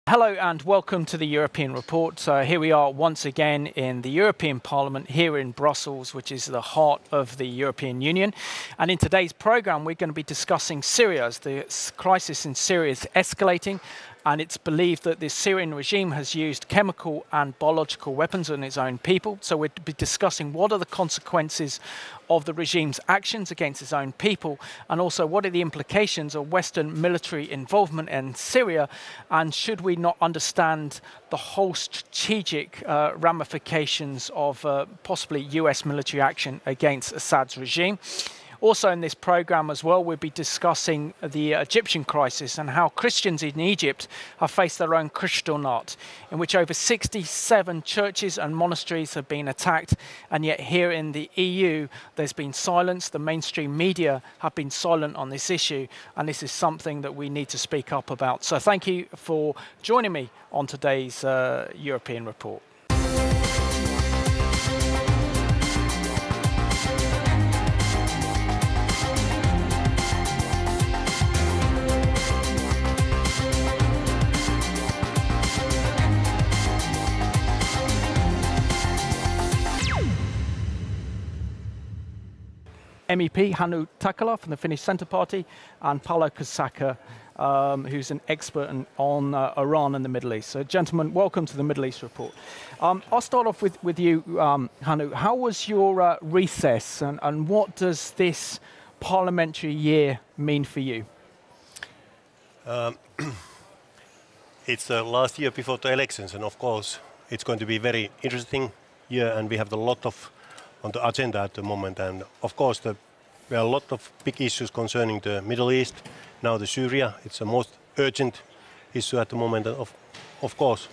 Hello and welcome to the European Report. Here we are once again in the European Parliament here in Brussels, which is the heart of the European Union. And in today's programme, we're going to be discussing Syria as the crisis in Syria is escalating. And it's believed that the Syrian regime has used chemical and biological weapons on its own people. So we'll be discussing what are the consequences of the regime's actions against its own people, and also what are the implications of Western military involvement in Syria, and should we not understand the whole strategic ramifications of possibly US military action against Assad's regime. Also in this programme as well, we'll be discussing the Egyptian crisis and how Christians in Egypt have faced their own Kristallnacht, in which over 67 churches and monasteries have been attacked. And yet here in the EU, there's been silence. The mainstream media have been silent on this issue. And this is something that we need to speak up about. So thank you for joining me on today's European Report. MEP Hannu Takkala from the Finnish Centre Party, and Paolo Kotsakka, who's an expert on Iran and the Middle East. So, gentlemen, welcome to the Middle East Report. I'll start off with you, Hannu. How was your recess, and what does this parliamentary year mean for you? It's the last year before the elections, and of course, it's going to be a very interesting year, and we have a lot of on the agenda at the moment. And of course, there are a lot of big issues concerning the Middle East. Now the Syria, it's the most urgent issue at the moment. Of course,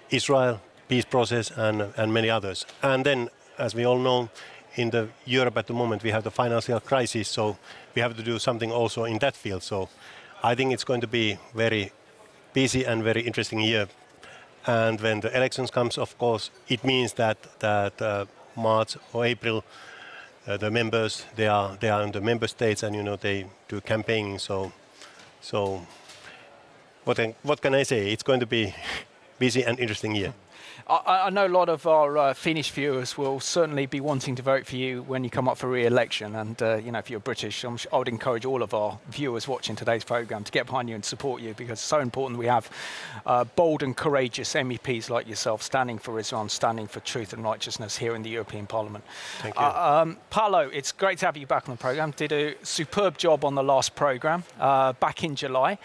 Israel, peace process, and many others. And then, as we all know, in the Europe at the moment, we have the financial crisis, so we have to do something also in that field. So I think it's going to be very busy and very interesting year. And when the elections comes, of course, it means that March or April, the members they are in the member states, and they do campaigning. So what can I say? It's going to be busy and interesting year. I know a lot of our Finnish viewers will certainly be wanting to vote for you when you come up for re-election, and if you're British, I would encourage all of our viewers watching today's programme to get behind you and support you, because it's so important we have bold and courageous MEPs like yourself standing for Islam, standing for truth and righteousness here in the European Parliament. Thank you. Paolo, it's great to have you back on the programme. Did a superb job on the last programme back in July.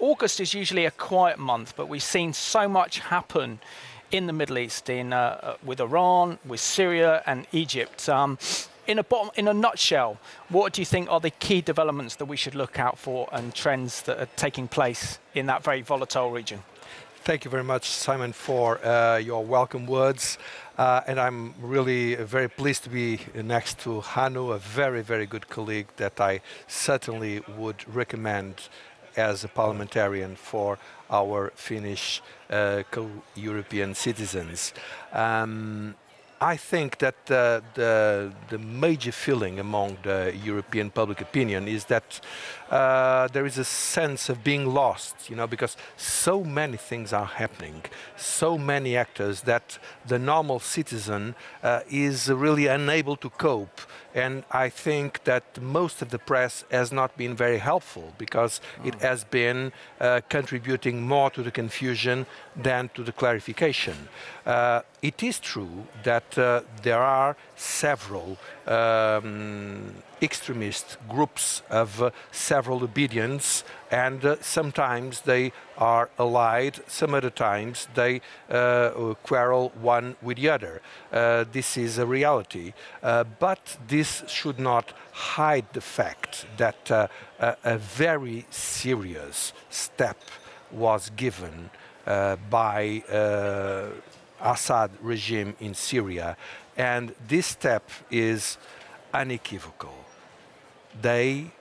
August is usually a quiet month, but we've seen so much happen in the Middle East, with Iran, with Syria and Egypt. In a nutshell, what do you think are the key developments that we should look out for and trends that are taking place in that very volatile region? Thank you very much, Simon, for your welcome words. And I'm really very pleased to be next to Hannu, a very, very good colleague that I certainly would recommend as a parliamentarian for our Finnish co-European citizens. I think that the major feeling among the European public opinion is that there is a sense of being lost, because so many things are happening, so many actors that the normal citizen is really unable to cope. And I think that most of the press has not been very helpful, because it has been contributing more to the confusion than to the clarification. It is true that there are several extremist groups of several obedience, and sometimes they are allied, some other times they quarrel one with the other. This is a reality, but this should not hide the fact that a very serious step was given by Assad regime in Syria, and this step is unequivocal. They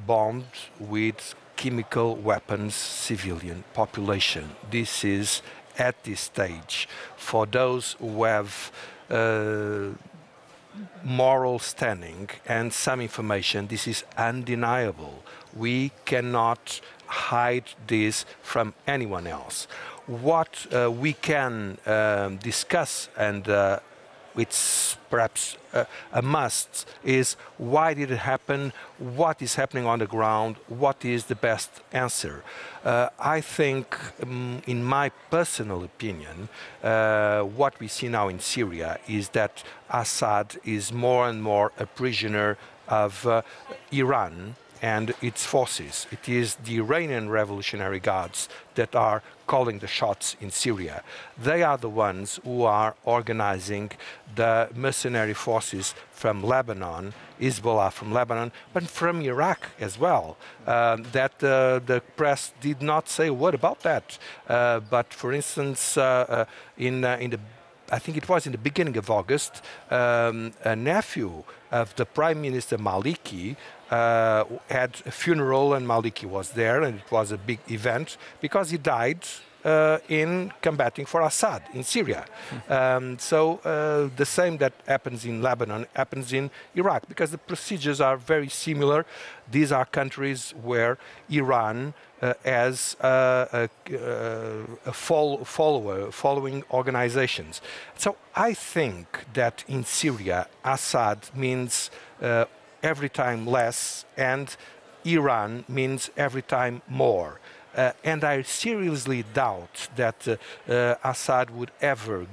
bombed with chemical weapons civilian population. This is at this stage, for those who have moral standing and some information, this is undeniable. We cannot hide this from anyone else. What we can discuss, and it's perhaps a must, is why did it happen, what is happening on the ground, what is the best answer. I think, in my personal opinion, what we see now in Syria is that Assad is more and more a prisoner of Iran and its forces. It is the Iranian Revolutionary Guards that are calling the shots in Syria. They are the ones who are organizing the mercenary forces from Lebanon, Hezbollah from Lebanon, but from Iraq as well. The press did not say a word about that. But for instance, I think it was in the beginning of August, a nephew of the Prime Minister Maliki had a funeral, and Maliki was there, and it was a big event because he died in combating for Assad in Syria. The same that happens in Lebanon happens in Iraq, because the procedures are very similar. These are countries where Iran as following organizations. So I think that in Syria, Assad means every time less, and Iran means every time more. And I seriously doubt that Assad would ever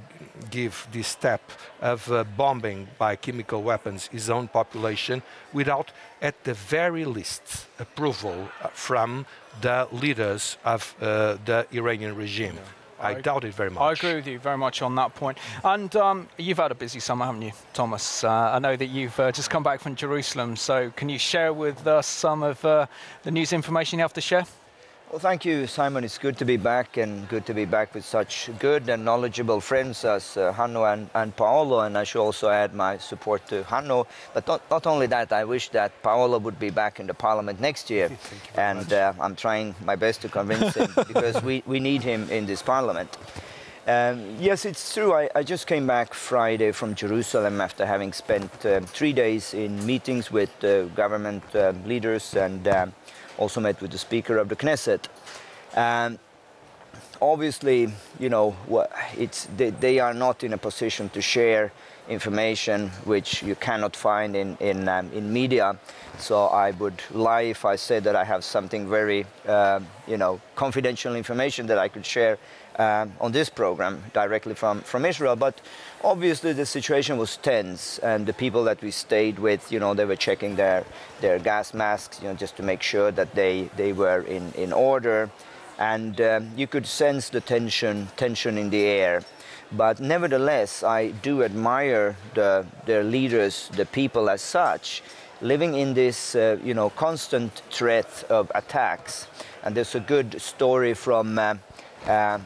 give this step of bombing by chemical weapons his own population without, at the very least, approval from the leaders of the Iranian regime. I doubt it very much. I agree with you very much on that point. And you've had a busy summer, haven't you, Thomas? I know that you've just come back from Jerusalem, so can you share with us some of the news information you have to share? Well, thank you, Simon. It's good to be back, and good to be back with such good and knowledgeable friends as Hanno and Paolo. And I should also add my support to Hanno. But not only that, I wish that Paolo would be back in the parliament next year. And I'm trying my best to convince him, because we need him in this parliament. Yes, it's true. I just came back Friday from Jerusalem after having spent 3 days in meetings with government leaders, and also met with the Speaker of the Knesset. Obviously, you know, they are not in a position to share information which you cannot find in media. So I would lie if I said that I have something very, you know, confidential information that I could share on this program directly from Israel. But obviously the situation was tense, and the people that we stayed with, you know, they were checking their gas masks, you know, just to make sure that they were in order. And you could sense the tension in the air. But nevertheless, I do admire their leaders, the people as such, living in this, you know, constant threat of attacks. And there's a good story from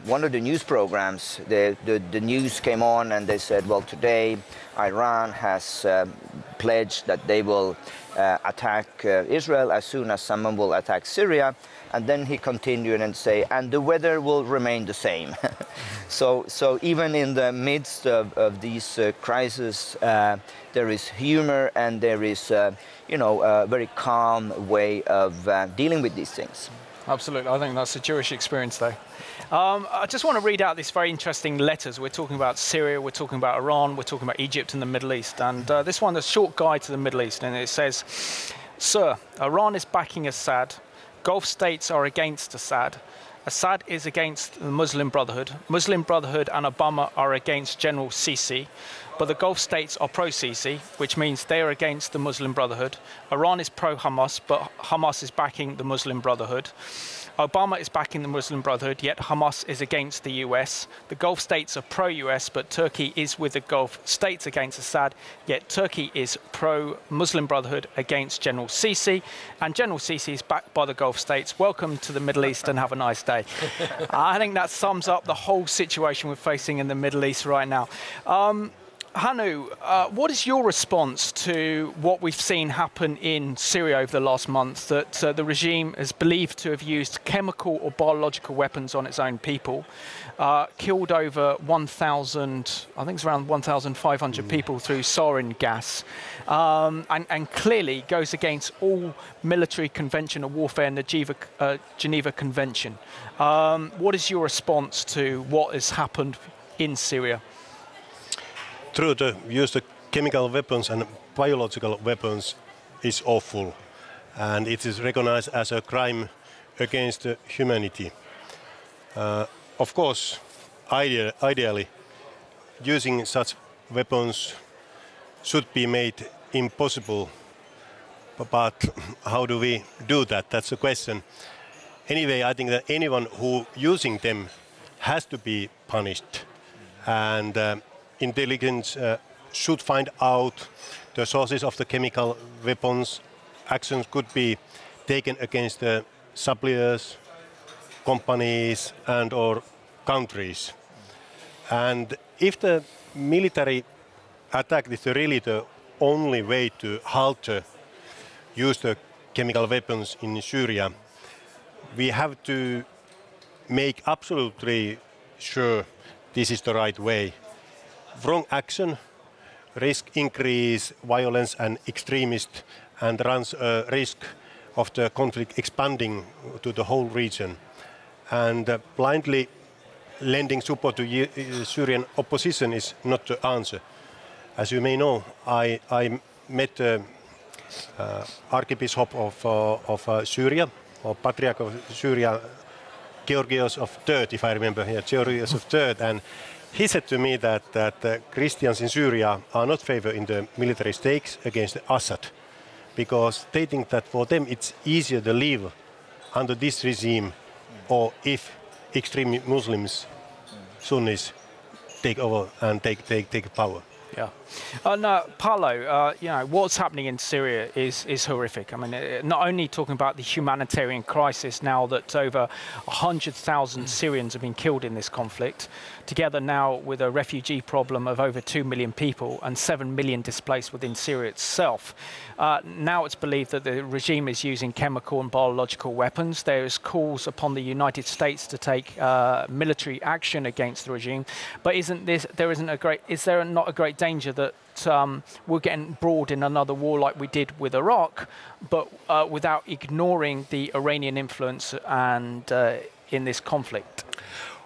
one of the news programs. The news came on, and they said, well, today Iran has pledged that they will attack Israel as soon as someone will attack Syria. And then he continued and say, and the weather will remain the same. So even in the midst of these crises, there is humor, and there is, you know, a very calm way of dealing with these things. Absolutely. I think that's a Jewish experience, though. I just want to read out these very interesting letters. We're talking about Syria, we're talking about Iran, we're talking about Egypt and the Middle East. And this one, a short guide to the Middle East, and it says, Sir, Iran is backing Assad. Gulf states are against Assad. Assad is against the Muslim Brotherhood. Muslim Brotherhood and Obama are against General Sisi. But the Gulf states are pro-Sisi, which means they are against the Muslim Brotherhood. Iran is pro-Hamas, but Hamas is backing the Muslim Brotherhood. Obama is backing the Muslim Brotherhood, yet Hamas is against the US. The Gulf states are pro-US, but Turkey is with the Gulf states against Assad, yet Turkey is pro-Muslim Brotherhood against General Sisi. And General Sisi is backed by the Gulf states. Welcome to the Middle East and have a nice day. I think that sums up the whole situation we're facing in the Middle East right now. Hannu, what is your response to what we've seen happen in Syria over the last month, that the regime is believed to have used chemical or biological weapons on its own people, killed over 1,000, I think it's around 1,500 people through sarin gas, and clearly goes against all military conventional warfare and the Geneva Convention. What is your response to what has happened in Syria? True, the use of chemical weapons and biological weapons is awful, and it is recognized as a crime against humanity. Of course, ideally, using such weapons should be made impossible, but how do we do that? That's the question. Anyway, I think that anyone who using them has to be punished, and intelligence should find out the sources of the chemical weapons. Actions could be taken against the suppliers, companies and/or countries. And if the military attack is really the only way to halt the use the chemical weapons in Syria, we have to make absolutely sure this is the right way. Wrong action risk increase violence and extremist and runs a risk of the conflict expanding to the whole region. And blindly lending support to Syrian opposition is not the answer. As you may know, I met the Archbishop of Syria, or Patriarch of Syria, Georgios III, if I remember here, Georgios III, and he said to me that Christians in Syria are not favoring the military stakes against Assad, because they think that for them it's easier to live under this regime, or if extreme Muslims, Sunnis, take over and take power. Yeah. No, Paolo, you know, what's happening in Syria is horrific. I mean, not only talking about the humanitarian crisis now that over 100,000 Syrians have been killed in this conflict, together now with a refugee problem of over 2 million people and 7 million displaced within Syria itself. Now it's believed that the regime is using chemical and biological weapons. There's calls upon the United States to take military action against the regime. But is there not a great danger that we're getting embroiled in another war like we did with Iraq, but without ignoring the Iranian influence and in this conflict?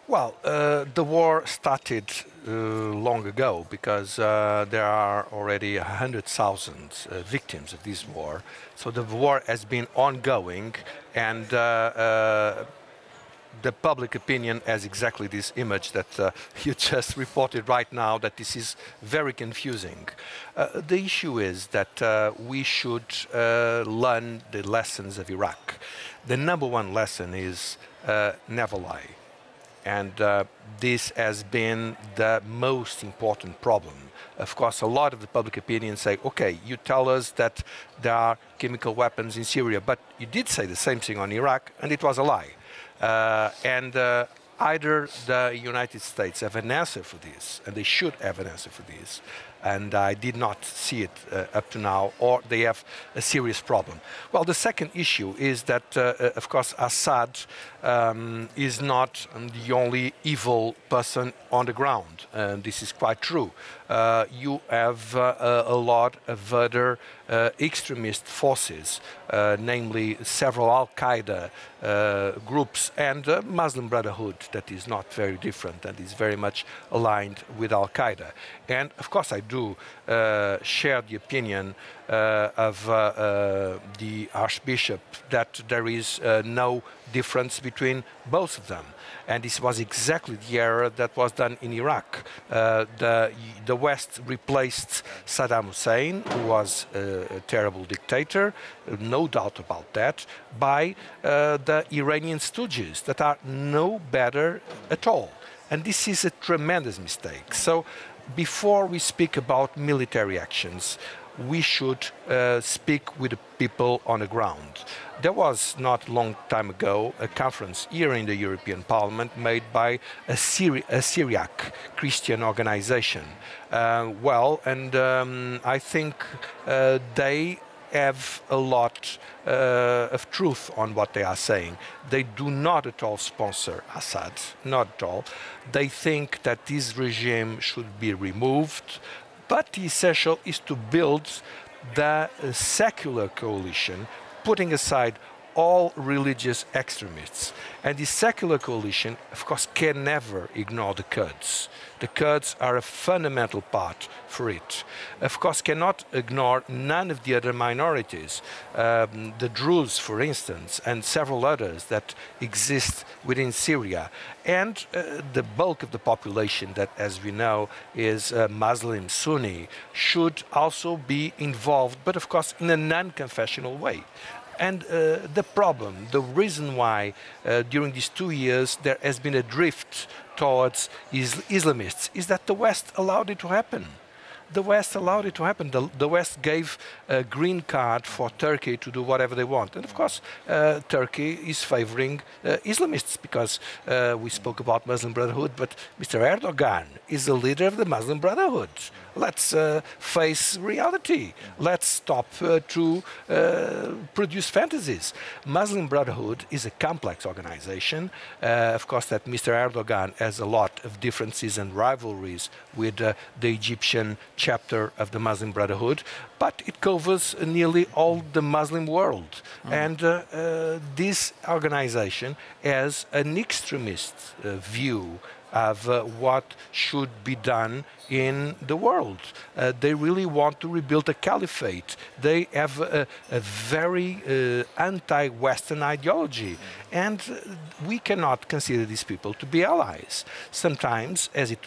Well, the war started long ago, because there are already 100,000 victims of this war. So the war has been ongoing, and the public opinion has exactly this image that you just reported right now, that this is very confusing. The issue is that we should learn the lessons of Iraq. The number one lesson is never lie. And this has been the most important problem. Of course, a lot of the public opinion say, okay, you tell us that there are chemical weapons in Syria, but you did say the same thing on Iraq, and it was a lie. Either the United States have an answer for this, and they should have an answer for this, and I did not see it up to now, or they have a serious problem. Well, the second issue is that, of course, Assad is not the only evil person on the ground, and this is quite true. You have a lot of other extremist forces, namely several Al-Qaeda groups and Muslim Brotherhood that is not very different and is very much aligned with Al-Qaeda. And of course I do share the opinion of the Archbishop that there is no difference between both of them. And this was exactly the error that was done in Iraq. The West replaced Saddam Hussein, who was a terrible dictator, no doubt about that, by the Iranian stooges that are no better at all. And this is a tremendous mistake. So before we speak about military actions, we should speak with the people on the ground. There was not a long time ago a conference here in the European Parliament made by a Syriac Christian organization. I think they have a lot of truth on what they are saying. They do not at all sponsor Assad, not at all. They think that this regime should be removed, but the essential is to build the secular coalition, putting aside all religious extremists. And the secular coalition, of course, can never ignore the Kurds. The Kurds are a fundamental part for it. Of course, cannot ignore none of the other minorities. The Druze, for instance, and several others that exist within Syria. And the bulk of the population that, as we know, is Muslim Sunni, should also be involved, but of course in a non-confessional way. And the problem, the reason why during these 2 years there has been a drift towards Islamists is that the West allowed it to happen. The West allowed it to happen. The West gave a green card for Turkey to do whatever they want. And of course, Turkey is favoring Islamists because we spoke about Muslim Brotherhood, but Mr. Erdogan is the leader of the Muslim Brotherhood. Let's face reality. Let's stop to produce fantasies. Muslim Brotherhood is a complex organization. Of course, that Mr. Erdogan has a lot of differences and rivalries with the Egyptian chapter of the Muslim Brotherhood, but it covers nearly all the Muslim world. And this organization has an extremist view of what should be done in the world. They really want to rebuild a caliphate. They have a very anti-Western ideology. And we cannot consider these people to be allies. Sometimes, as it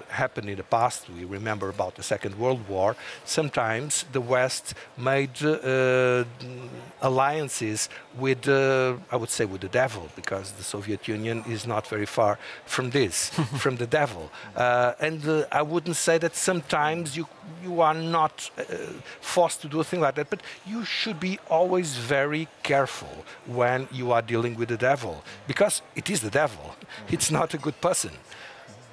happened in the past, we remember about the Second World War, sometimes the West made alliances with, I would say, with the devil, because the Soviet Union is not very far from this, from the devil. I wouldn't say that sometimes you are not forced to do a thing like that, but you should be always very careful when you are dealing with the devil, because it is the devil. It's not a good person.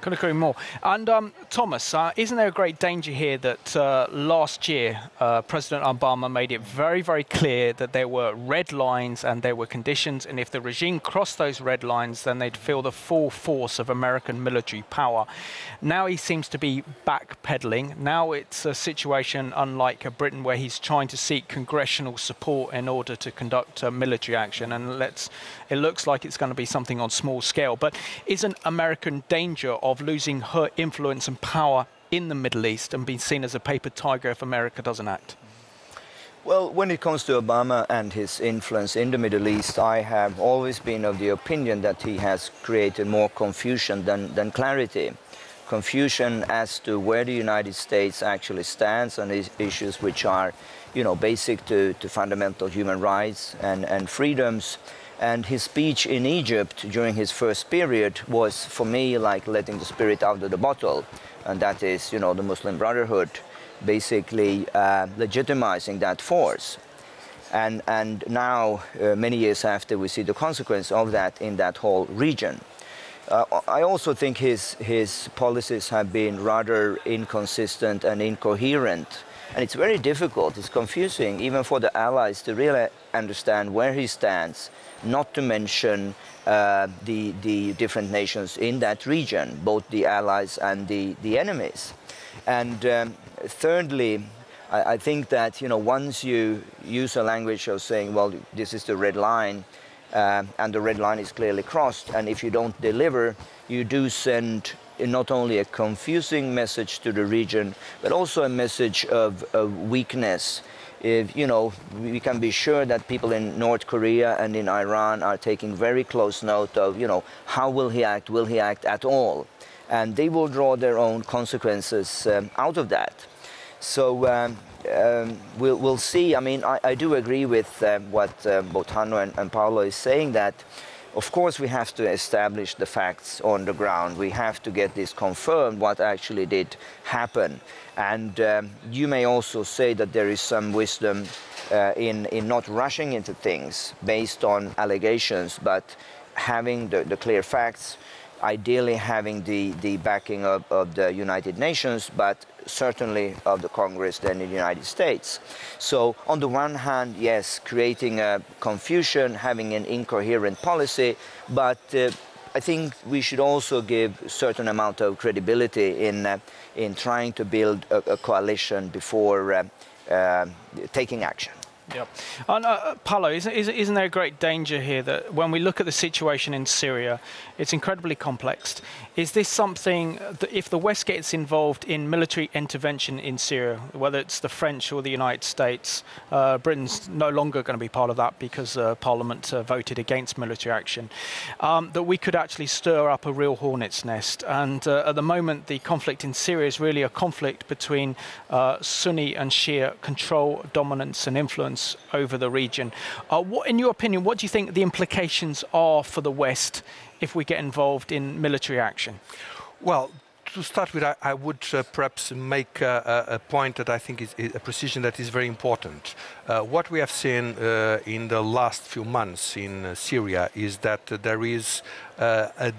Couldn't agree more. And Thomas, isn't there a great danger here that last year President Obama made it very, very clear that there were red lines and there were conditions, and if the regime crossed those red lines, then they'd feel the full force of American military power. Now he seems to be backpedaling. Now it's a situation unlike Britain where he's trying to seek congressional support in order to conduct military action, and it looks like it's going to be something on small scale. But isn't America in danger of losing her influence and power in the Middle East and being seen as a paper tiger if America doesn't act? Well, when it comes to Obama and his influence in the Middle East, I have always been of the opinion that he has created more confusion than clarity. Confusion as to where the United States actually stands on these issues which are, basic to fundamental human rights and freedoms. And his speech in Egypt during his first period was, for me, like letting the spirit out of the bottle. And that is, the Muslim Brotherhood basically legitimizing that force. And now, many years after, we see the consequence of that in that whole region. I also think his policies have been rather inconsistent and incoherent. And it's very difficult, it's confusing, even for the allies to really understand where he stands, not to mention the different nations in that region, both the allies and the enemies. And thirdly, I think that, once you use a language of saying, well, this is the red line, and the red line is clearly crossed, and if you don't deliver, you do send not only a confusing message to the region, but also a message of weakness. We can be sure that people in North Korea and in Iran are taking very close note of, how will he act at all? And they will draw their own consequences out of that. So we'll see. I mean, I do agree with what both Hanno and Paolo is saying, that Of course, we have to establish the facts on the ground. We have to get this confirmed, what actually did happen. And you may also say that there is some wisdom in not rushing into things based on allegations, but having the clear facts, ideally having the backing of the United Nations, but certainly of the Congress then in the United States. So on the one hand, yes, creating a confusion, having an incoherent policy, but I think we should also give a certain amount of credibility in trying to build a coalition before taking action. Yep. And Paolo, isn't there a great danger here that when we look at the situation in Syria, it's incredibly complex? Is this something that if the West gets involved in military intervention in Syria, whether it's the French or the United States, Britain's no longer going to be part of that because Parliament voted against military action, that we could actually stir up a real hornet's nest? And at the moment, the conflict in Syria is really a conflict between Sunni and Shia control, dominance and influence over the region. In your opinion, what do you think the implications are for the West if we get involved in military action? Well, to start with, I would perhaps make a point that I think is a precision that is very important. What we have seen in the last few months in Syria is that there is a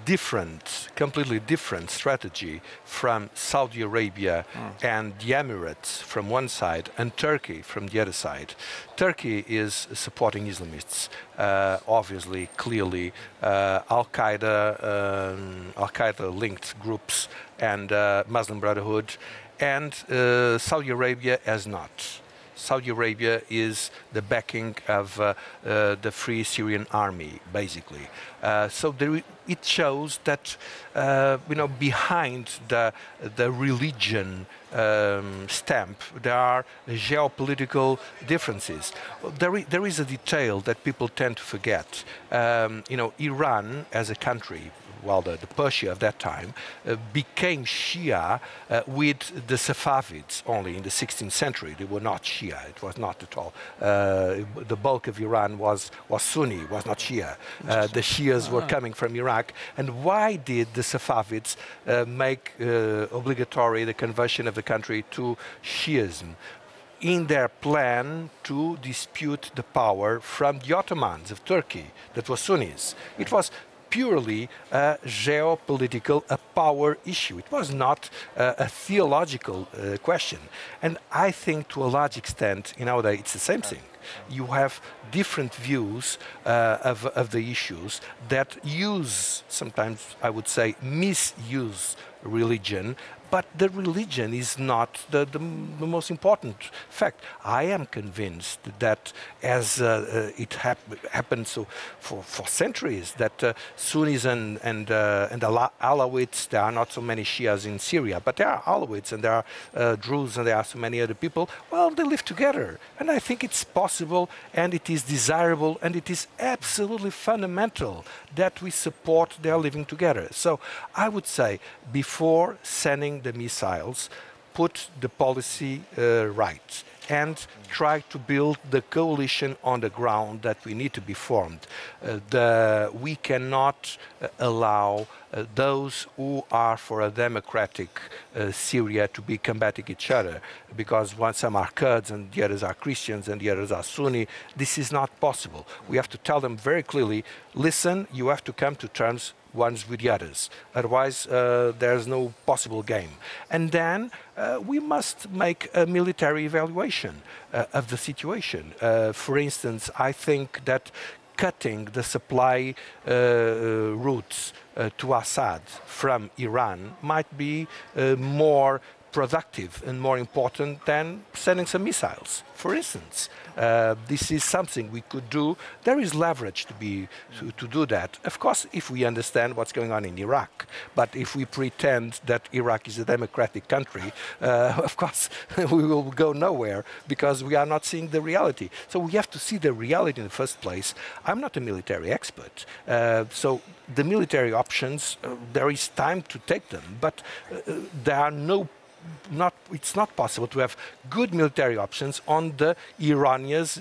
completely different strategy from Saudi Arabia and the Emirates from one side and Turkey from the other side. Turkey is supporting Islamists, obviously, clearly, Al-Qaeda linked groups and Muslim Brotherhood, and Saudi Arabia has not. Saudi Arabia is the backing of the Free Syrian Army, basically. So it shows that behind the religion stamp, there are geopolitical differences. There is a detail that people tend to forget. Iran as a country, well, the Persia of that time, became Shia with the Safavids only in the 16th century. They were not Shia. It was not at all. The bulk of Iran was Sunni, was not Shia. The Shias were coming from Iraq. And why did the Safavids make obligatory the conversion of the country to Shiism? In their plan to dispute the power from the Ottomans of Turkey, that was Sunnis. It was purely a geopolitical, a power issue. It was not a theological question. And I think to a large extent, nowadays, it's the same thing. You have different views of the issues that use, sometimes I would say, misuse religion, but the religion is not the most important fact. I am convinced that as it happened so for centuries, that Sunnis and Alawites, there are not so many Shias in Syria, but there are Alawites and there are Druze and there are so many other people. Well, they live together. And I think it's possible and it is desirable and it is absolutely fundamental that we support their living together. So I would say before sending the missiles, put the policy right and try to build the coalition on the ground that we need to be formed. We cannot allow those who are for a democratic Syria to be combating each other, because some are Kurds and the others are Christians and the others are Sunni. This is not possible. We have to tell them very clearly, listen, you have to come to terms ones with the others. Otherwise, there's no possible game. And then we must make a military evaluation of the situation. For instance, I think that cutting the supply routes to Assad from Iran might be more productive and more important than sending some missiles. For instance, this is something we could do. There is leverage to do that. Of course, if we understand what's going on in Iraq. But if we pretend that Iraq is a democratic country, of course, we will go nowhere because we are not seeing the reality. So we have to see the reality in the first place. I'm not a military expert. So the military options, there is time to take them. But there are no it's not possible to have good military options on the Iranians'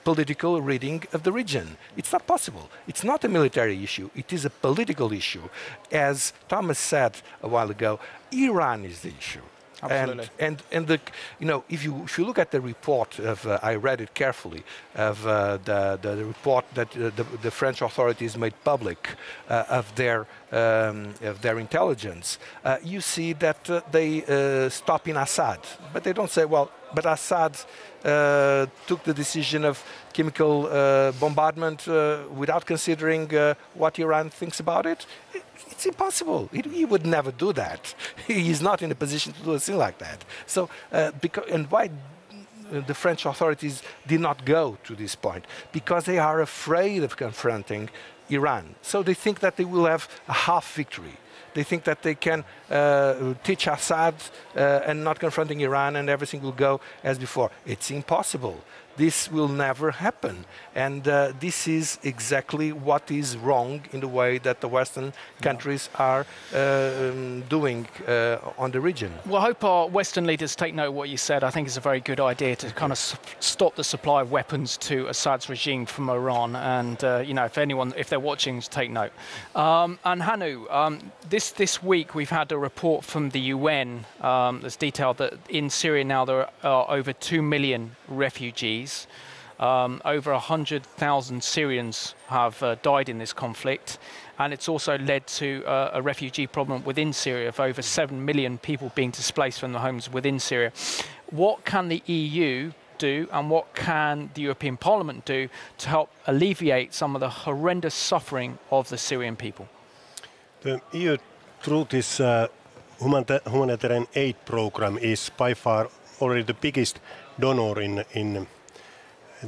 political reading of the region. It's not possible. It's not a military issue. It is a political issue. As Thomas said a while ago, Iran is the issue. Absolutely. And if you look at the report of I read it carefully of the report that the French authorities made public of their intelligence, you see that they stop in Assad, but they don't say, well, but Assad took the decision of chemical bombardment without considering what Iran thinks about it. It's impossible. He would never do that. He is not in a position to do a thing like that. So, and why the French authorities did not go to this point? Because they are afraid of confronting Iran. So they think that they will have a half victory. They think that they can teach Assad and not confronting Iran and everything will go as before. It's impossible. This will never happen. And this is exactly what is wrong in the way that the Western countries are doing on the region. Well, I hope our Western leaders take note of what you said. I think it's a very good idea to kind of stop the supply of weapons to Assad's regime from Iran. And, if they're watching, take note. And Hannu, this week we've had a report from the UN that's detailed that in Syria now there are over 2 million refugees. Over 100,000 Syrians have died in this conflict, and it's also led to a refugee problem within Syria of over 7 million people being displaced from their homes within Syria. What can the EU do, and what can the European Parliament do to help alleviate some of the horrendous suffering of the Syrian people? The EU, through this humanitarian aid program, is by far already the biggest donor in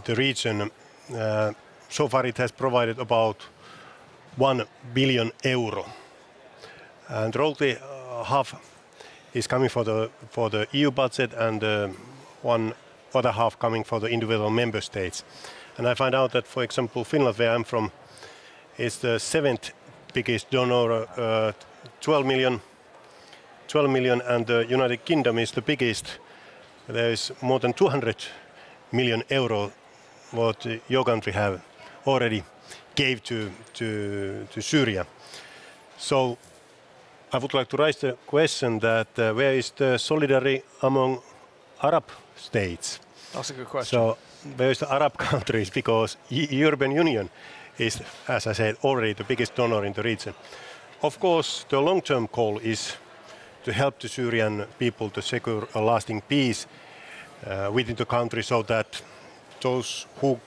the region. So far it has provided about 1 billion euro, and roughly half is coming for the EU budget and one other half coming for the individual member states. And I find out that, for example, Finland, where I'm from, is the 7th biggest donor, 12 million, and the United Kingdom is the biggest. There is more than 200 million euro what your country have already gave to Syria. So I would like to raise the question that where is the solidarity among Arab states? That's a good question. So where is the Arab countries? Because European Union is, as I said, already the biggest donor in the region. Of course, the long-term goal is to help the Syrian people to secure a lasting peace within the country, so that those who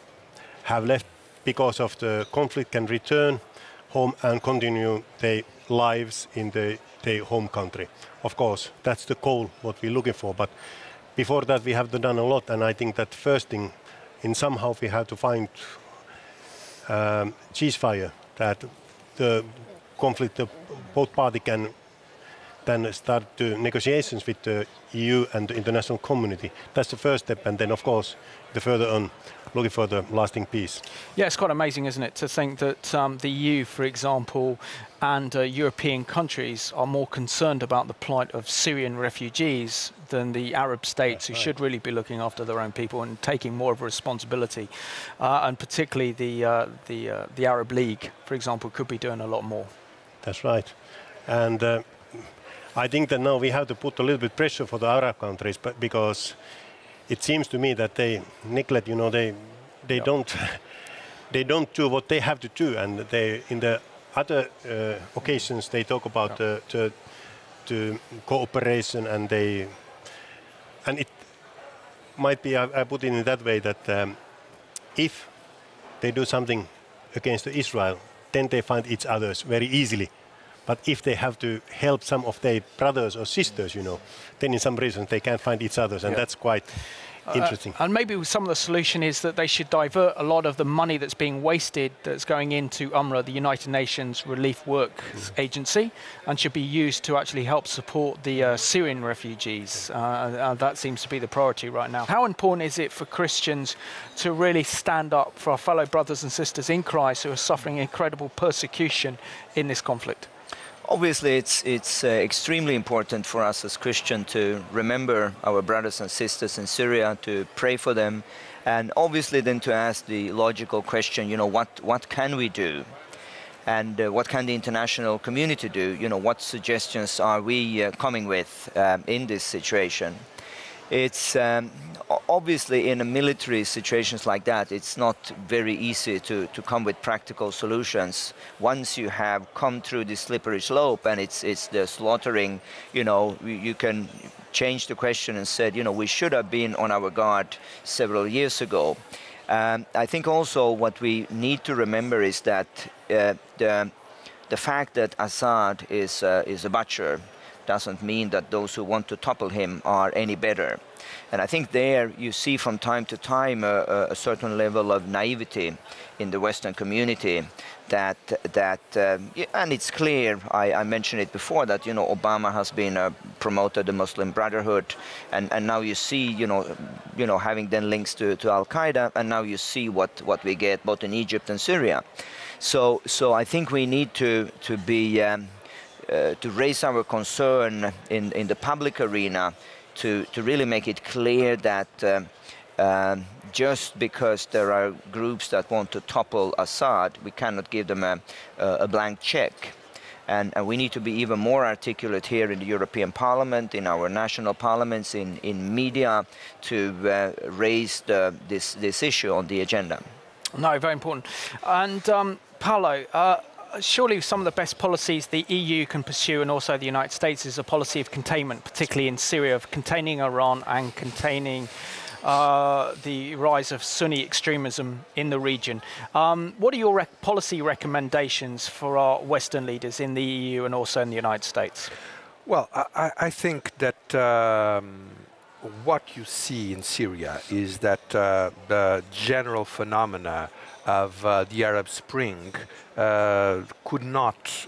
have left because of the conflict can return home and continue their lives in their home country. Of course, that's the goal, what we're looking for. But before that, we have done a lot, and I think that first thing, in somehow we have to find ceasefire, that the conflict, both parties can then start the negotiations with the EU and the international community. That's the first step, and then of course the further on looking for the lasting peace. Yeah, it's quite amazing, isn't it, to think that the EU, for example, and European countries are more concerned about the plight of Syrian refugees than the Arab states, who should really be looking after their own people and taking more of a responsibility. And particularly the Arab League, for example, could be doing a lot more. That's right. And I think that now we have to put a little bit pressure for the Arab countries, but because it seems to me that they neglect, they don't do what they have to do, and they, in the other occasions, they talk about the cooperation, and it might be, I put it in that way, that if they do something against Israel, then they find each other very easily. But if they have to help some of their brothers or sisters, then in some reasons they can't find each other, and that's quite interesting. And maybe some of the solution is that they should divert a lot of the money that's being wasted, that's going into UNRWA, the United Nations Relief Work Agency, and should be used to actually help support the Syrian refugees. That seems to be the priority right now. How important is it for Christians to really stand up for our fellow brothers and sisters in Christ who are suffering incredible persecution in this conflict? Obviously, it's extremely important for us as Christians to remember our brothers and sisters in Syria, to pray for them, and obviously then to ask the logical question, you know, what can we do? And what can the international community do? You know, what suggestions are we coming with in this situation? It's obviously in a military situations like that, it's not very easy to come with practical solutions. Once you have come through the slippery slope and it's the slaughtering, you know, you can change the question and said, you know, we should have been on our guard several years ago. I think also what we need to remember is that the fact that Assad is a butcher doesn't mean that those who want to topple him are any better. And I think there you see from time to time a certain level of naivety in the Western community that and it's clear, I mentioned it before, that, you know, Obama has been promoted the Muslim Brotherhood, and now you see, you know, having then links to Al-Qaeda, and now you see what we get both in Egypt and Syria. So I think we need to be to raise our concern in the public arena, to really make it clear that just because there are groups that want to topple Assad, we cannot give them a blank check. And we need to be even more articulate here in the European Parliament, in our national parliaments, in media, to raise this issue on the agenda. No, very important. And Paolo, surely some of the best policies the EU can pursue, and also the United States, is a policy of containment, particularly in Syria, of containing Iran and containing the rise of Sunni extremism in the region. What are your policy recommendations for our Western leaders in the EU and also in the United States? Well, I think that what you see in Syria is that the general phenomena of the Arab Spring could not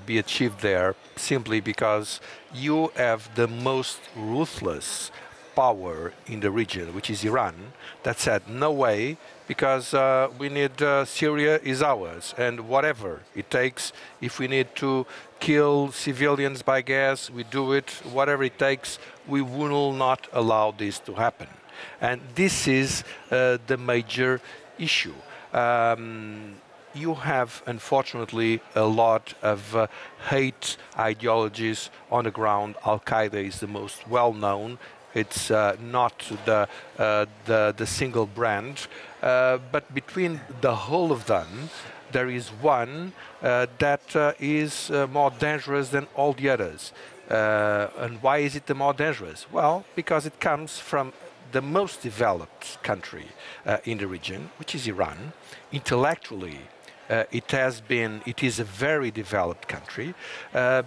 be achieved there simply because you have the most ruthless power in the region, which is Iran, that said, no way, because we need Syria is ours, and whatever it takes, if we need to kill civilians by gas, we do it, whatever it takes, we will not allow this to happen. And this is the major issue. You have, unfortunately, a lot of hate ideologies on the ground. Al-Qaeda is the most well-known. It's not the single brand, but between the whole of them, there is one that is more dangerous than all the others. And why is it the more dangerous? Well, because it comes from the most developed country in the region, which is Iran. Intellectually, it is a very developed country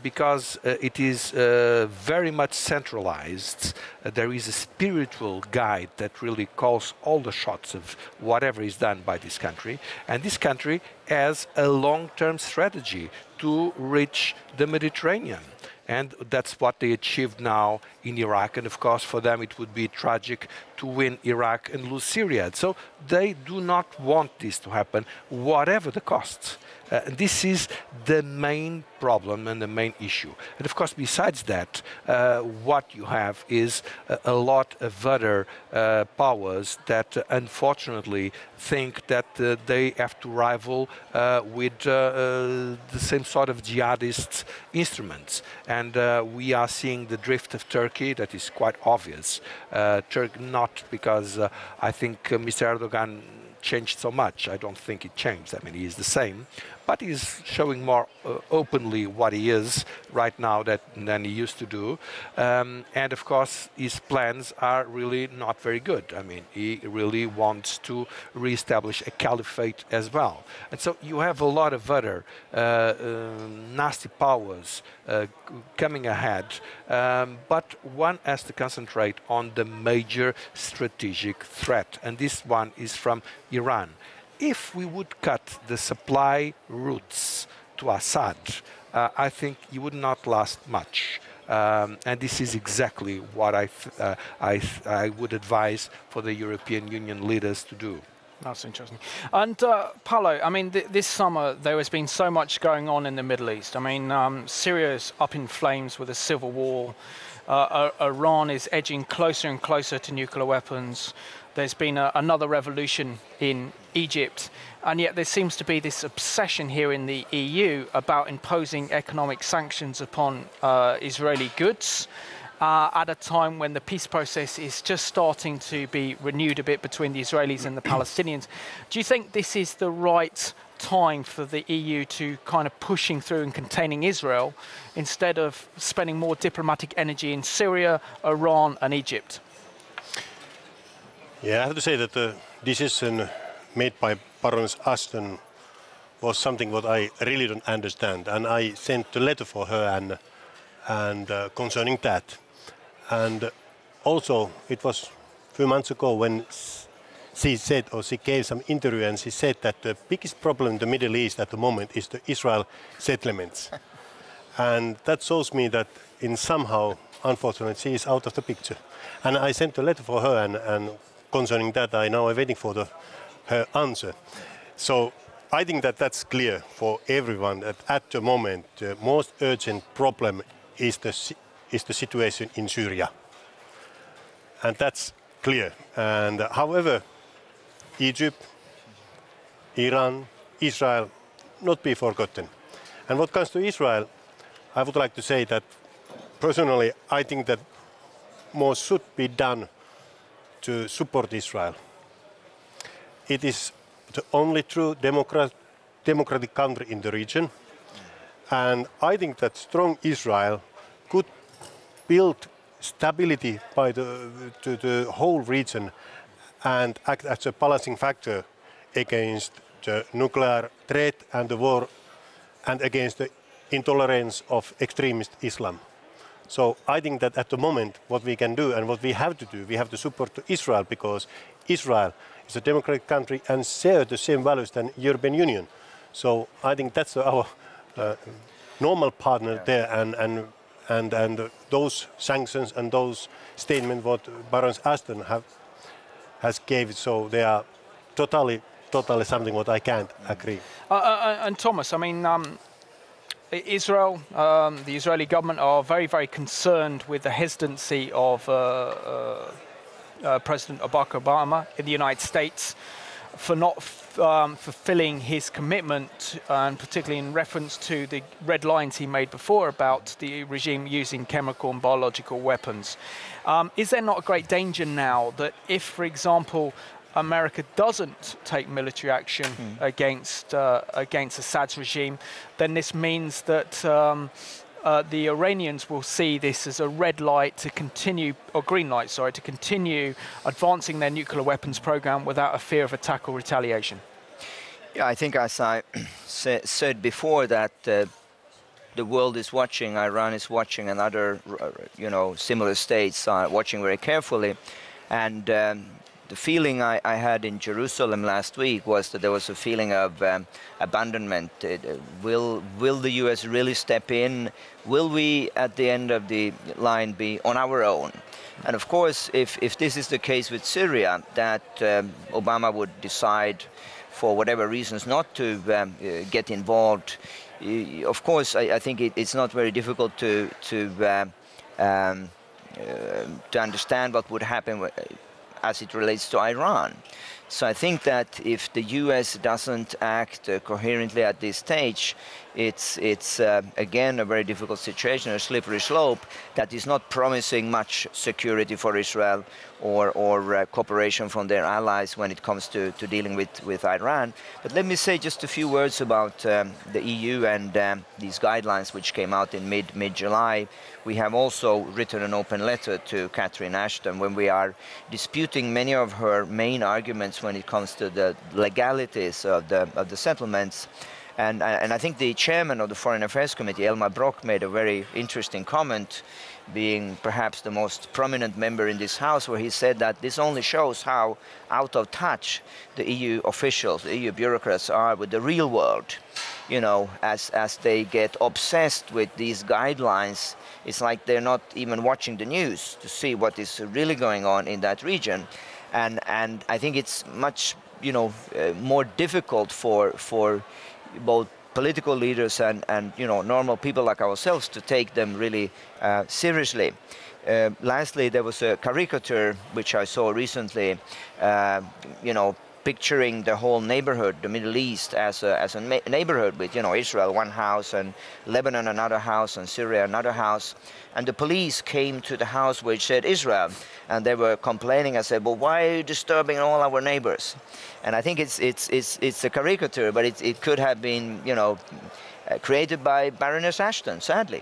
because it is very much centralized. There is a spiritual guide that really calls all the shots of whatever is done by this country. And this country has a long-term strategy to reach the Mediterranean. And that's what they achieved now in Iraq. And of course, for them, it would be tragic to win Iraq and lose Syria. So they do not want this to happen, whatever the cost. This is the main problem and the main issue. And of course, besides that, what you have is a lot of other powers that unfortunately think that they have to rival with the same sort of jihadist instruments. And we are seeing the drift of Turkey. That is quite obvious. Not because I think Mr. Erdogan changed so much. I don't think it changed. I mean, he is the same, but he's showing more openly what he is right now than he used to do. And of course, his plans are really not very good. I mean, he really wants to reestablish a caliphate as well. And so you have a lot of other nasty powers coming ahead, but one has to concentrate on the major strategic threat, and this one is from Iran. If we would cut the supply routes to Assad, I think he would not last much. And this is exactly what I would advise for the European Union leaders to do. That's interesting. And Paolo, I mean, this summer there has been so much going on in the Middle East. I mean, Syria's up in flames with a civil war. Iran is edging closer and closer to nuclear weapons. There's been another revolution in Egypt. And yet there seems to be this obsession here in the EU about imposing economic sanctions upon Israeli goods at a time when the peace process is just starting to be renewed a bit between the Israelis and the Palestinians. Do you think this is the right time for the EU to kind of pushing through and containing Israel instead of spending more diplomatic energy in Syria, Iran and Egypt? Yeah, I have to say that the decision made by Baroness Ashton was something what I really don't understand, and I sent a letter for her and concerning that. And also, it was a few months ago when she said, or she gave some interview, and she said that the biggest problem in the Middle East at the moment is the Israel settlements. And that shows me that in somehow, unfortunately, she is out of the picture. And I sent a letter for her, and concerning that, I'm waiting for her answer. So I think that that's clear for everyone that at the moment, the most urgent problem is the situation in Syria. And that's clear. And however, Egypt, Iran, Israel, not be forgotten. And what comes to Israel, I would like to say that personally, I think that more should be done to support Israel. It is the only true democratic country in the region. And I think that strong Israel could build stability to the whole region and act as a balancing factor against the nuclear threat and the war and against the intolerance of extremist Islam. So I think that at the moment what we can do and what we have to do, we have to support Israel because Israel is a democratic country and shares the same values than European Union. So I think that's our normal partner there, and those sanctions and those statements what Baroness Ashton has gave, so they are totally something what I can't agree. And Thomas, I mean, Israel, the Israeli government are very, very concerned with the hesitancy of President Barack Obama in the United States for not fulfilling his commitment, and particularly in reference to the red lines he made before about the regime using chemical and biological weapons. Is there not a great danger now that if, for example, America doesn't take military action against Assad's regime, then this means that the Iranians will see this as a red light to continue, or green light, sorry, to continue advancing their nuclear weapons program without a fear of attack or retaliation? Yeah, I think as I said before that the world is watching, Iran is watching, and other, similar states are watching very carefully. And the feeling I had in Jerusalem last week was that there was a feeling of abandonment. Will the US really step in? Will we, at the end of the line, be on our own? And of course, if this is the case with Syria, that Obama would decide for whatever reasons not to get involved, of course, I think it's not very difficult to understand what would happen as it relates to Iran. So I think that if the US doesn't act coherently at this stage, it's again a very difficult situation, a slippery slope that is not promising much security for Israel or cooperation from their allies when it comes to dealing with Iran. But let me say just a few words about the EU and these guidelines which came out in mid-July. We have also written an open letter to Catherine Ashton when we are disputing many of her main arguments when it comes to the legalities of the settlements. And I think the chairman of the Foreign Affairs Committee, Elmar Brok, made a very interesting comment, being perhaps the most prominent member in this House, where he said that this only shows how out of touch the EU officials, the EU bureaucrats are with the real world. You know, as they get obsessed with these guidelines, it's like they're not even watching the news to see what is really going on in that region. And I think it's much more difficult for both political leaders and normal people like ourselves to take them really seriously. Lastly, there was a caricature which I saw recently, picturing the whole neighborhood, the Middle East, as a neighborhood with, Israel one house and Lebanon another house and Syria another house. And the police came to the house which said Israel, and they were complaining. I said, well, why are you disturbing all our neighbors? And I think it's a caricature, but it could have been, created by Baroness Ashton, sadly.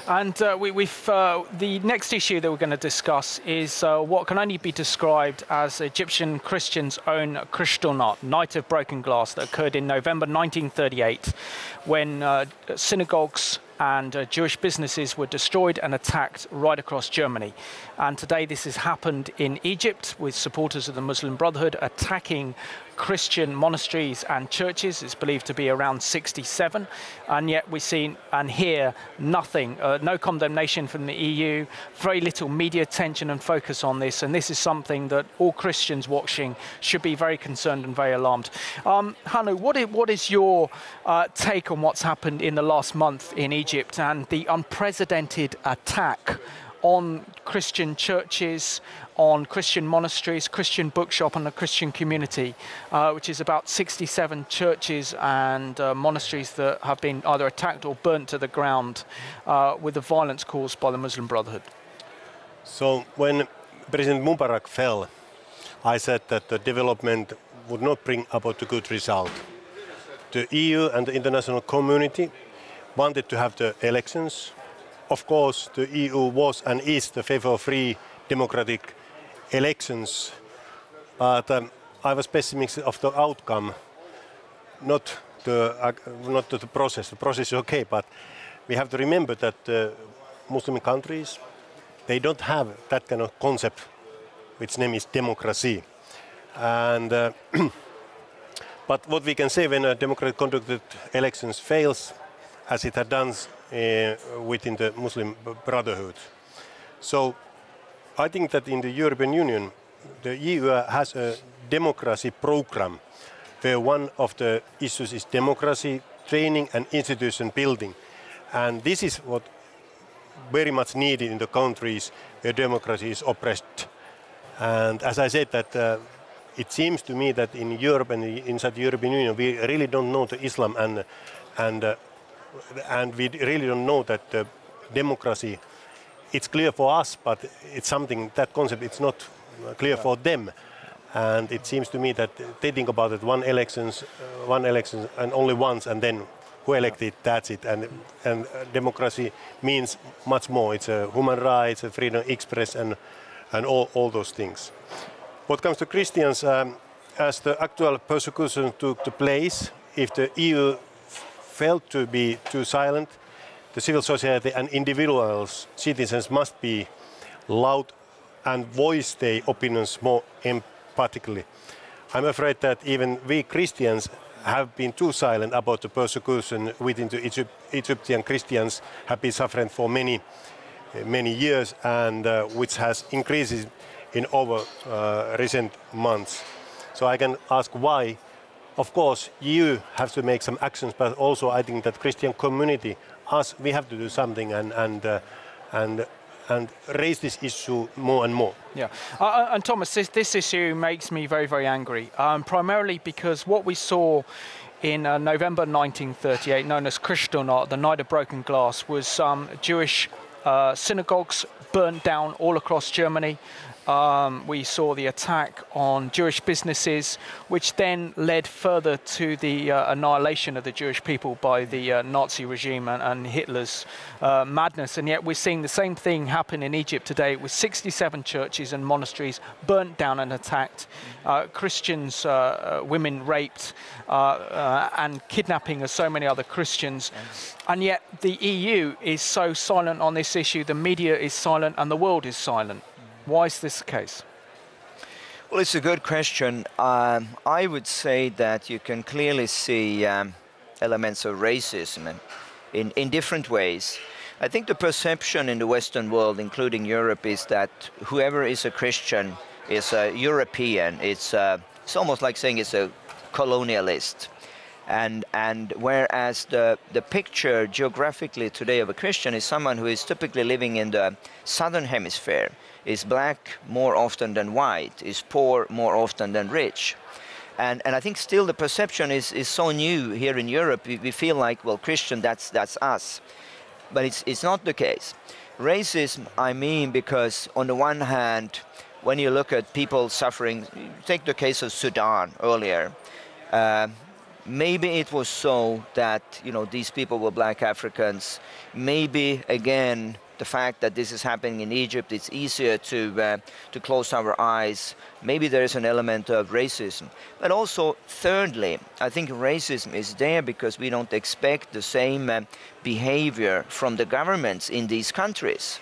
And the next issue that we're going to discuss is what can only be described as Egyptian Christians' own Kristallnacht, Night of Broken Glass, that occurred in November 1938, when synagogues and Jewish businesses were destroyed and attacked right across Germany. And today this has happened in Egypt, with supporters of the Muslim Brotherhood attacking Christian monasteries and churches. It's believed to be around 67, and yet we see and hear nothing, no condemnation from the EU, very little media attention and focus on this, and this is something that all Christians watching should be very concerned and very alarmed. Hannu, what is your take on what's happened in the last month in Egypt and the unprecedented attack on Christian churches, on Christian monasteries, Christian bookshop, and the Christian community, which is about 67 churches and monasteries that have been either attacked or burnt to the ground with the violence caused by the Muslim Brotherhood? So when President Mubarak fell, I said that the development would not bring about a good result. The EU and the international community wanted to have the elections. Of course, the EU was and is the favor of free democratic elections, but I was pessimistic of the outcome, not the process. The process is okay, but we have to remember that Muslim countries, they don't have that kind of concept, which name is democracy. And but what we can say when a democratic conducted elections fails, as it had done within the Muslim Brotherhood. So I think that in the European Union, the EU has a democracy program where one of the issues is democracy training and institution building. And this is what very much needed in the countries where democracy is oppressed. And as I said, that it seems to me that in Europe and inside the European Union, we really don't know the Islam and we really don't know that democracy, it's clear for us, but it's something, that concept, it's not clear for them. And it seems to me that they think about it, one election and only once, and then who elected, that's it. And democracy means much more. It's a human rights, a freedom of express, and all those things. What comes to Christians, as the actual persecution took place, if the EU felt to be too silent, the civil society and individuals, citizens, must be loud and voice their opinions more empathically. I'm afraid that even we Christians have been too silent about the persecution within the Egyptian Christians have been suffering for many years, and which has increased in over recent months. So I can ask why. Of course, you have to make some actions, but also I think that Christian community, us, we have to do something and raise this issue more and more. Yeah, and Thomas, this issue makes me very, very angry, primarily because what we saw in November 1938, known as Kristallnacht, the Night of Broken Glass, was Jewish synagogues burnt down all across Germany. We saw the attack on Jewish businesses, which then led further to the annihilation of the Jewish people by the Nazi regime and Hitler's madness. And yet we're seeing the same thing happen in Egypt today, with 67 churches and monasteries burnt down and attacked, Christians, women raped, and kidnapping of so many other Christians. And yet the EU is so silent on this issue, the media is silent, and the world is silent. Why is this the case? Well, it's a good question. I would say that you can clearly see elements of racism in different ways. I think the perception in the Western world, including Europe, is that whoever is a Christian is a European, it's it's almost like saying it's a colonialist. And whereas the picture geographically today of a Christian is someone who is typically living in the southern hemisphere, is black more often than white, is poor more often than rich. And I think still the perception is so new here in Europe. We feel like, well, Christian, that's us. But it's not the case. Racism, I mean, because on the one hand, when you look at people suffering, take the case of Sudan earlier, maybe it was so that, you know, these people were black Africans. Maybe, again, the fact that this is happening in Egypt, it's easier to close our eyes. Maybe there is an element of racism. But also, thirdly, I think racism is there because we don't expect the same behavior from the governments in these countries.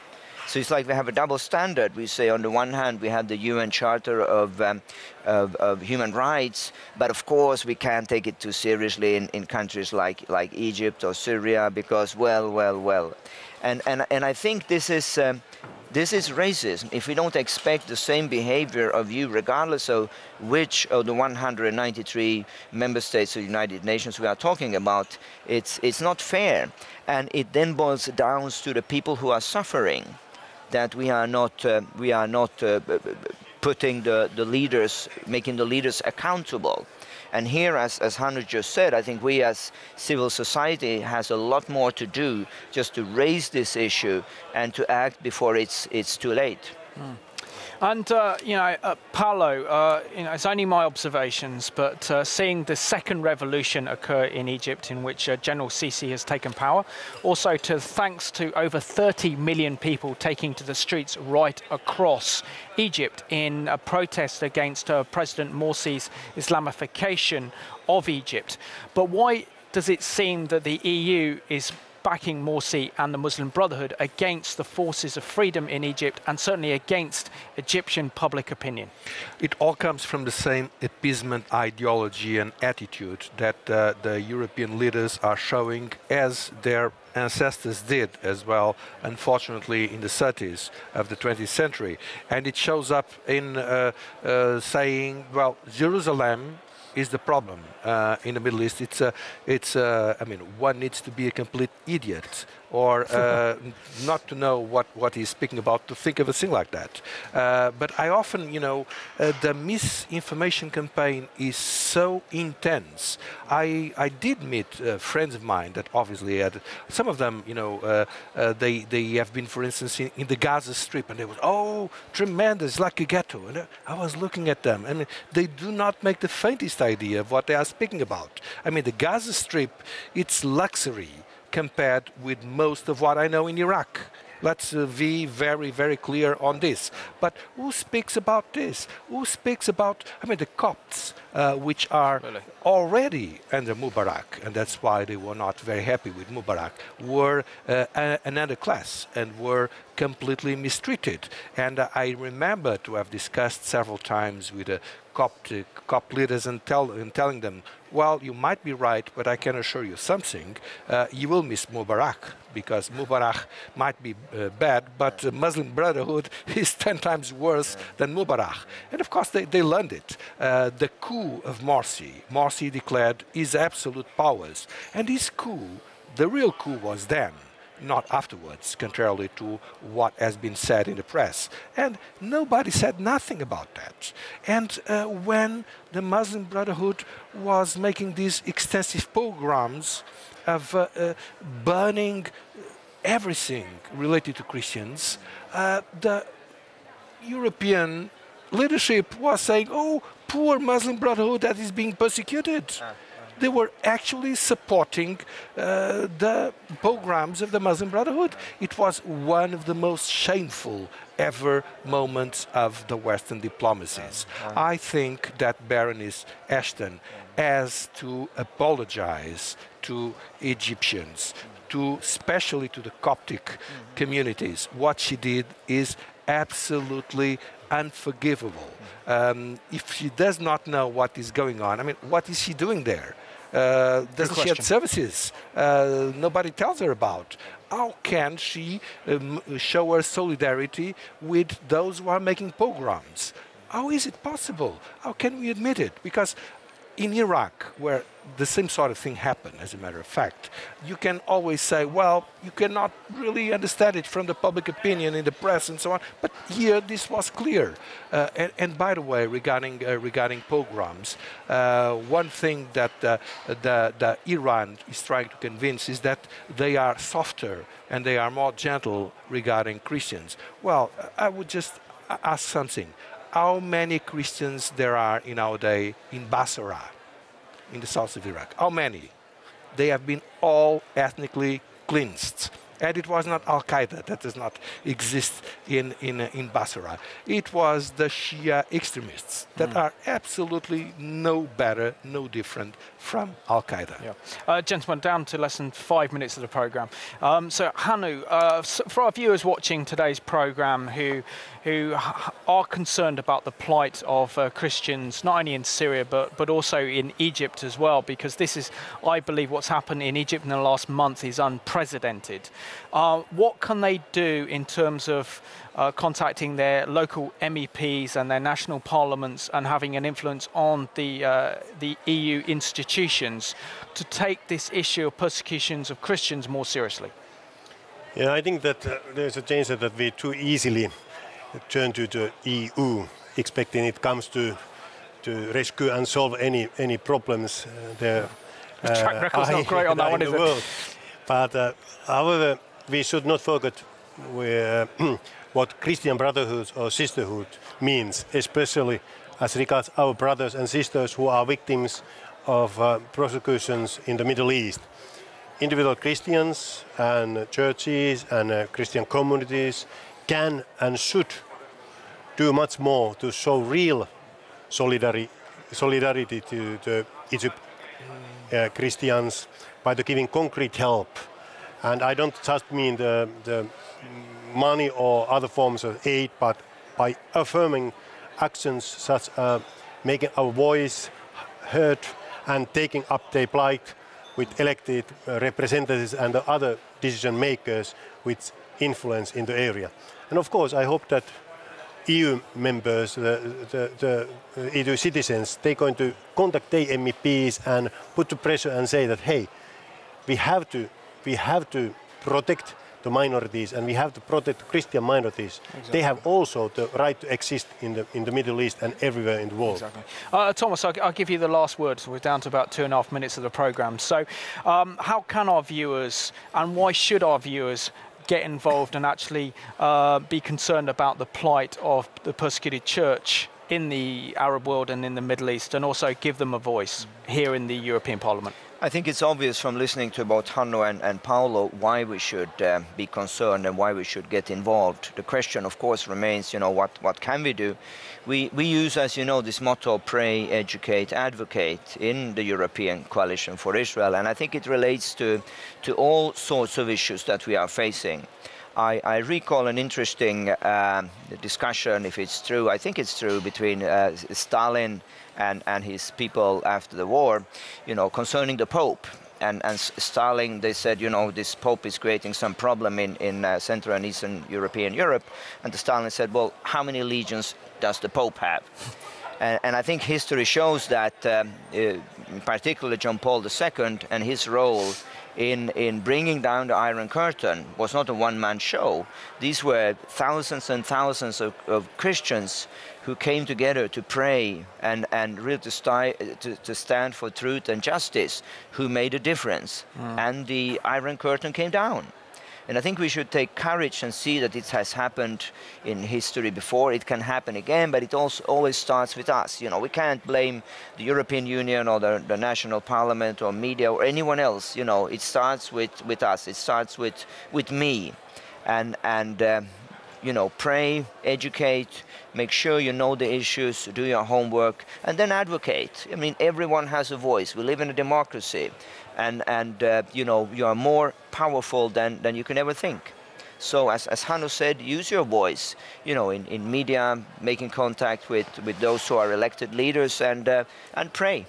So it's like we have a double standard. We say on the one hand we have the UN Charter of Human Rights, but of course we can't take it too seriously in countries like Egypt or Syria because, well. And I think this is racism. If we don't expect the same behavior of you, regardless of which of the 193 member states of the United Nations we are talking about, it's not fair. And it then boils down to the people who are suffering, that we are not putting the leaders, making the leaders accountable. And here, as Hannu just said, I think we as civil society has a lot more to do just to raise this issue and to act before it's too late. Mm. And, Paolo, it's only my observations, but seeing the second revolution occur in Egypt in which General Sisi has taken power, also thanks to over 30 million people taking to the streets right across Egypt in a protest against President Morsi's Islamification of Egypt. But why does it seem that the EU is backing Morsi and the Muslim Brotherhood against the forces of freedom in Egypt and certainly against Egyptian public opinion? It all comes from the same appeasement ideology and attitude that the European leaders are showing, as their ancestors did as well, unfortunately, in the 30s of the 20th century. And it shows up in saying, well, Jerusalem is the problem in the Middle East. I mean, one needs to be a complete idiot or not to know what he's speaking about to think of a thing like that. But I often, the misinformation campaign is so intense. I did meet friends of mine that obviously had, some of them, they have been, for instance, in the Gaza Strip, and they were, oh, tremendous, like a ghetto. And I was looking at them, and they do not make the faintest idea of what they are speaking about. I mean, the Gaza Strip, it's luxury compared with most of what I know in Iraq. Let's be very, very clear on this. But who speaks about this? Who speaks about, the Copts, which are already under Mubarak, and that's why they were not very happy with Mubarak, were another class and were completely mistreated. And I remember to have discussed several times with the Copt leaders and telling them, well, you might be right, but I can assure you something. You will miss Mubarak, because Mubarak might be bad, but the Muslim Brotherhood is 10 times worse than Mubarak. And of course, they learned it. The coup of Morsi declared his absolute powers. And this coup, the real coup, was then, not afterwards, contrarily to what has been said in the press. And nobody said nothing about that. And when the Muslim Brotherhood was making these extensive pogroms of burning everything related to Christians, the European leadership was saying, oh, poor Muslim Brotherhood that is being persecuted. They were actually supporting the pogroms of the Muslim Brotherhood. It was one of the most shameful ever moments of the Western diplomacies. I think that Baroness Ashton has to apologize to Egyptians, especially to the Coptic communities. What she did is absolutely unforgivable. If she does not know what is going on, what is she doing there? Doesn't she have services nobody tells her about? How can she show her solidarity with those who are making pogroms? How is it possible? How can we admit it? Because in Iraq, where the same sort of thing happened, as a matter of fact, you can always say, well, you cannot really understand it from the public opinion in the press and so on. But here, this was clear. And by the way, regarding pogroms, one thing that the Iran is trying to convince is that they are softer and they are more gentle regarding Christians. Well, I would just ask something. How many Christians there are in our day in Basra, in the south of Iraq? How many? They have been all ethnically cleansed. And it was not Al-Qaeda, that does not exist in Basra. It was the Shia extremists that are absolutely no better, no different from Al-Qaeda. Yeah. Gentlemen, down to less than 5 minutes of the program. So Hannu, for our viewers watching today's program who are concerned about the plight of Christians, not only in Syria, but also in Egypt as well, because this is, I believe, what's happened in Egypt in the last month is unprecedented. What can they do in terms of contacting their local MEPs and their national parliaments and having an influence on the EU institutions to take this issue of persecutions of Christians more seriously? Yeah, I think that there's a danger that we too easily turn to the EU, expecting it comes to rescue and solve any problems there. The track record's not great on that one, is it? But however, we should not forget what Christian brotherhood or sisterhood means, especially as regards our brothers and sisters who are victims of persecutions in the Middle East. Individual Christians and churches and Christian communities can and should do much more to show real solidarity to the Egyptian Christians by giving concrete help. And I don't just mean the money or other forms of aid, but by affirming actions such as making our voice heard and taking up their plight with elected representatives and the other decision makers with influence in the area. And of course, I hope that EU members, the EU citizens, they're going to contact their MEPs and put the pressure and say that, hey, we have to protect the minorities and we have to protect Christian minorities. Exactly. They have also the right to exist in the Middle East and everywhere in the world. Exactly. Thomas, I'll give you the last word. So we're down to about 2.5 minutes of the program. So how can our viewers and why should our viewers get involved and actually be concerned about the plight of the persecuted church in the Arab world and in the Middle East, and also give them a voice here in the European Parliament? I think it's obvious from listening to both Hannu and Paolo why we should be concerned and why we should get involved. The question, of course, remains, what can we do? We use, as you know, this motto, pray, educate, advocate in the European Coalition for Israel. And I think it relates to all sorts of issues that we are facing. I recall an interesting discussion, if it's true, I think it's true, between Stalin and his people after the war, concerning the Pope. And Stalin, they said, this Pope is creating some problem in Central and Eastern Europe. And Stalin said, well, how many legions does the Pope have? And I think history shows that, particularly John Paul II and his role in bringing down the Iron Curtain was not a one-man show. These were thousands and thousands of Christians who came together to pray and really to stand for truth and justice, who made a difference. And the Iron Curtain came down. And I think we should take courage and see that it has happened in history before. It can happen again, but it also always starts with us. We can't blame the European Union or the national parliament or media or anyone else. It starts with us. It starts with me. And pray, educate, make sure you know the issues, do your homework, and then advocate. I mean, everyone has a voice. We live in a democracy. And you are more powerful than you can ever think. So as Hannu said, use your voice, in media, making contact with those who are elected leaders, and pray.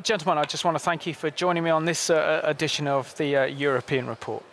Gentlemen, I just want to thank you for joining me on this edition of the European Report.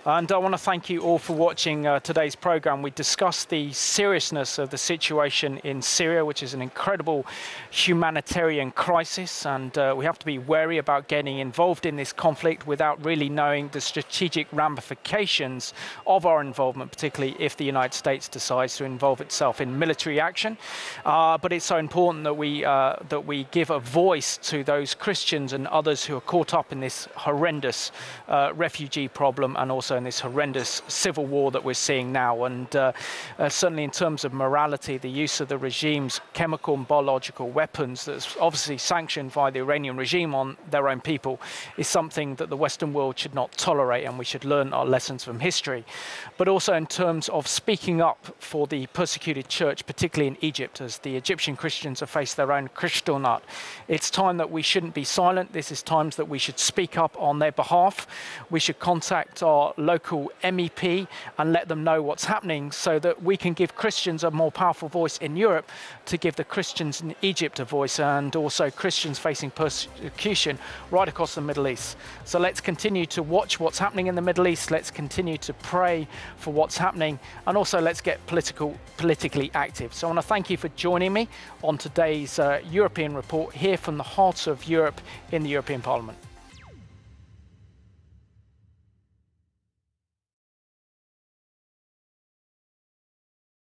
And I want to thank you all for watching today's program. We discussed the seriousness of the situation in Syria, which is an incredible humanitarian crisis, and we have to be wary about getting involved in this conflict without really knowing the strategic ramifications of our involvement, particularly if the United States decides to involve itself in military action. But it's so important that we give a voice to those Christians and others who are caught up in this horrendous refugee problem, and also in this horrendous civil war that we're seeing now. And certainly in terms of morality, the use of the regime's chemical and biological weapons that's obviously sanctioned by the Iranian regime on their own people is something that the Western world should not tolerate, and we should learn our lessons from history. But also in terms of speaking up for the persecuted church, particularly in Egypt, as the Egyptian Christians have faced their own Krishtonat. It's time that we shouldn't be silent. This is times that we should speak up on their behalf. We should contact our local MEP and let them know what's happening, so that we can give Christians a more powerful voice in Europe, to give the Christians in Egypt a voice, and also Christians facing persecution right across the Middle East. So let's continue to watch what's happening in the Middle East. Let's continue to pray for what's happening, and also let's get politically active. So I want to thank you for joining me on today's European report here from the heart of Europe in the European Parliament.